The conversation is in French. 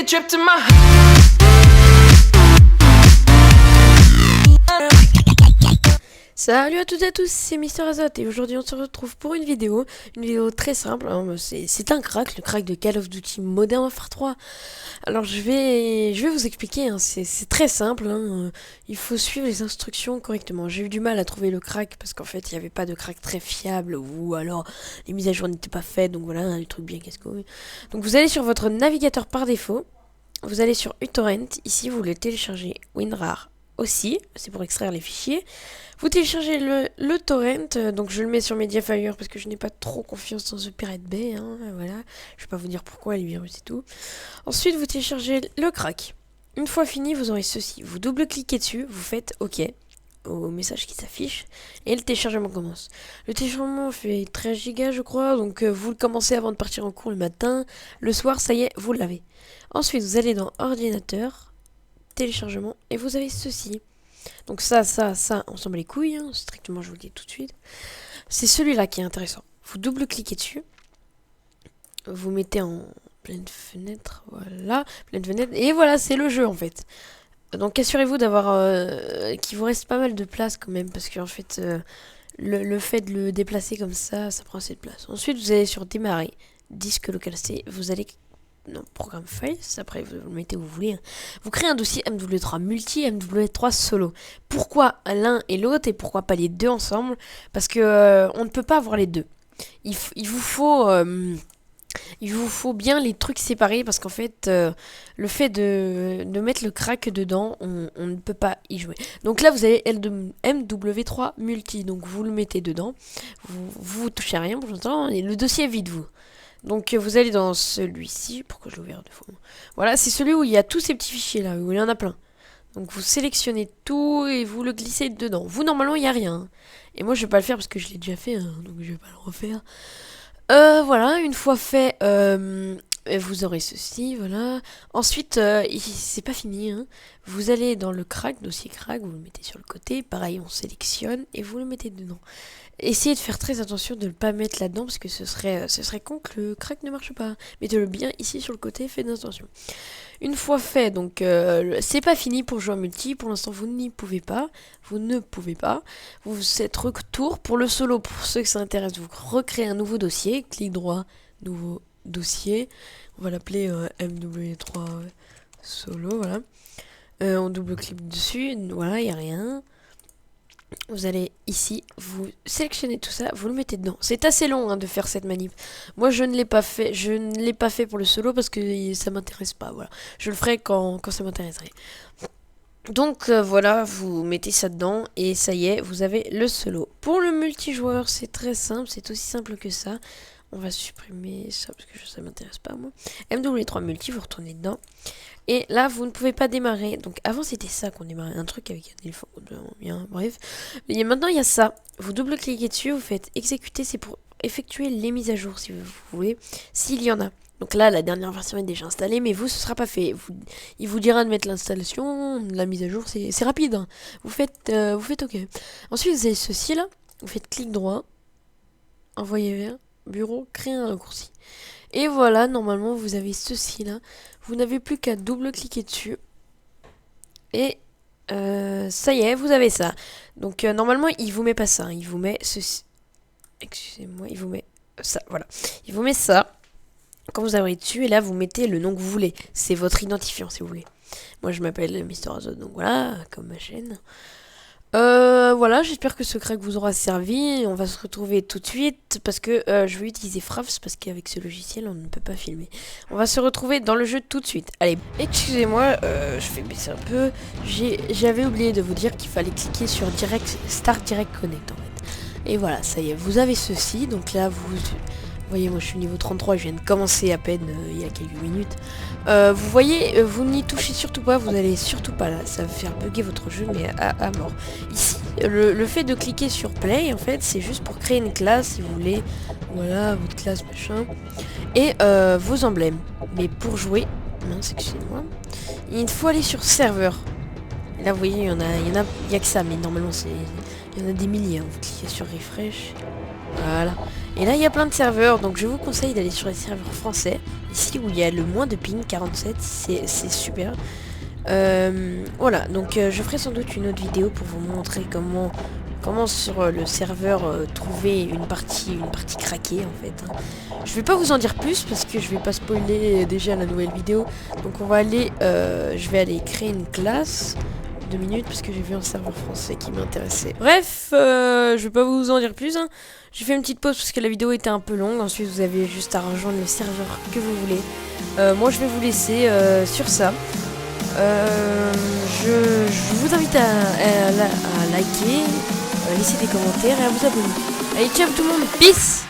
a trip to my. Salut à toutes et à tous, c'est Mister Azote et aujourd'hui on se retrouve pour une vidéo très simple, hein, c'est un crack, le crack de Call of Duty Modern Warfare 3. Alors je vais vous expliquer, hein, c'est très simple, hein, il faut suivre les instructions correctement. J'ai eu du mal à trouver le crack parce qu'en fait il n'y avait pas de crack très fiable ou alors les mises à jour n'étaient pas faites, donc voilà, le truc bien casse-couille. Donc vous allez sur votre navigateur par défaut, vous allez sur uTorrent, ici vous le téléchargez WinRAR aussi, c'est pour extraire les fichiers. Vous téléchargez le torrent, donc je le mets sur Mediafire parce que je n'ai pas trop confiance dans The Pirate Bay, hein, voilà. Je vais pas vous dire pourquoi, les virus et tout. Ensuite, vous téléchargez le crack. Une fois fini, vous aurez ceci. Vous double-cliquez dessus, vous faites OK au message qui s'affiche et le téléchargement commence. Le téléchargement fait 13 Go je crois, donc vous le commencez avant de partir en cours le matin. Le soir, ça y est, vous l'avez. Ensuite, vous allez dans ordinateur, téléchargement et vous avez ceci. Donc ça, on s'en bat les couilles, hein, strictement je vous le dis tout de suite. C'est celui-là qui est intéressant. Vous double-cliquez dessus. Vous mettez en pleine fenêtre, voilà, pleine fenêtre. Et voilà, c'est le jeu en fait. Donc assurez-vous d'avoir qu'il vous reste pas mal de place quand même. Parce qu'en fait, le fait de le déplacer comme ça prend assez de place. Ensuite, vous allez sur démarrer, disque local C. Vous allez... Non, programme files, après vous le mettez où vous voulez. Vous créez un dossier MW3 multi, MW3 solo. Pourquoi l'un et l'autre et pourquoi pas les deux ensemble? Parce que on ne peut pas avoir les deux. Il vous faut bien les trucs séparés parce qu'en fait, le fait de mettre le crack dedans, on ne peut pas y jouer. Donc là, vous avez MW3 multi, donc vous le mettez dedans. Vous touchez à rien pour l'instant et le dossier est vide, vous. Donc vous allez dans celui-ci, pourquoi je l'ai ouvert deux fois? Voilà, c'est celui où il y a tous ces petits fichiers là, où il y en a plein. Donc vous sélectionnez tout et vous le glissez dedans. Vous normalement il n'y a rien. Hein. Et moi je vais pas le faire parce que je l'ai déjà fait, hein, donc je vais pas le refaire. Voilà, une fois fait, vous aurez ceci, voilà. Ensuite, c'est pas fini, hein. Vous allez dans le crack, dossier crack, vous le mettez sur le côté. Pareil, on sélectionne et vous le mettez dedans. Essayez de faire très attention de ne pas mettre là-dedans parce que ce serait con que le crack ne marche pas. Mettez-le bien ici sur le côté, faites attention. Une fois fait, donc c'est pas fini pour jouer en multi. Pour l'instant, vous n'y pouvez pas. Vous ne pouvez pas. Vous êtes retour pour le solo. Pour ceux que ça intéresse, vous recréez un nouveau dossier. Clic droit, nouveau dossier. On va l'appeler MW3 solo, voilà. On double-clique dessus. Voilà, il n'y a rien. Vous allez ici, vous sélectionnez tout ça, vous le mettez dedans. C'est assez long hein, de faire cette manip. Moi je ne l'ai pas fait, pour le solo parce que ça m'intéresse pas. Voilà, je le ferai quand ça m'intéresserait. Donc voilà, vous mettez ça dedans et ça y est, vous avez le solo. Pour le multijoueur, c'est très simple, c'est aussi simple que ça. On va supprimer ça parce que ça m'intéresse pas moi. MW3 multi, vous retournez dedans. Et là, vous ne pouvez pas démarrer. Donc avant, c'était ça qu'on démarrait. Un truc avec un éléphant. Bien, bref. Et maintenant, il y a ça. Vous double-cliquez dessus, vous faites exécuter. C'est pour effectuer les mises à jour, si vous voulez. S'il y en a. Donc là, la dernière version est déjà installée. Mais vous, ce sera pas fait. Il vous dira de mettre l'installation. La mise à jour, c'est rapide. Hein. Vous faites OK. Ensuite, vous avez ceci là. Vous faites clic droit. Envoyer vers. Bureau. Créer un raccourci. Et voilà, normalement, vous avez ceci là. Vous n'avez plus qu'à double-cliquer dessus. Et ça y est, vous avez ça. Donc normalement, il vous met pas ça. Hein. Il vous met ceci. Excusez-moi, il vous met ça. Voilà. Il vous met ça. Quand vous arrivez dessus, et là, vous mettez le nom que vous voulez. C'est votre identifiant, si vous voulez. Moi, je m'appelle Mister Azote, donc voilà, comme ma chaîne. Voilà, j'espère que ce crack vous aura servi. On va se retrouver tout de suite parce que je vais utiliser Fraps parce qu'avec ce logiciel on ne peut pas filmer. On va se retrouver dans le jeu tout de suite. Allez, excusez-moi, je vais baisser un peu. J'avais oublié de vous dire qu'il fallait cliquer sur Start Direct Connect en fait. Et voilà, ça y est, vous avez ceci. Donc là, vous voyez, moi je suis niveau 33, je viens de commencer à peine il y a quelques minutes. Vous voyez, vous n'y touchez surtout pas, vous allez surtout pas là, ça va faire bugger votre jeu mais à mort. Ici, le fait de cliquer sur play, en fait, c'est juste pour créer une classe si vous voulez. Voilà, votre classe machin. Et vos emblèmes. Mais pour jouer, mince, excusez-moi, il faut aller sur serveur. Et là, vous voyez, il y a que ça, mais normalement, il y en a des milliers. Hein. Vous cliquez sur refresh. Voilà. Et là il y a plein de serveurs, donc je vous conseille d'aller sur les serveurs français, ici où il y a le moins de ping, 47, c'est super. Voilà, donc je ferai sans doute une autre vidéo pour vous montrer comment sur le serveur trouver une partie craquée en fait. Je vais pas vous en dire plus parce que je vais pas spoiler déjà la nouvelle vidéo. Donc on va aller, je vais aller créer une classe. 2 minutes parce que j'ai vu un serveur français qui m'intéressait. Bref, je vais pas vous en dire plus. J'ai fait une petite pause parce que la vidéo était un peu longue. Ensuite vous avez juste à rejoindre le serveur que vous voulez. Moi je vais vous laisser sur ça. Je vous invite à liker, laisser des commentaires et à vous abonner. Allez, ciao tout le monde, peace!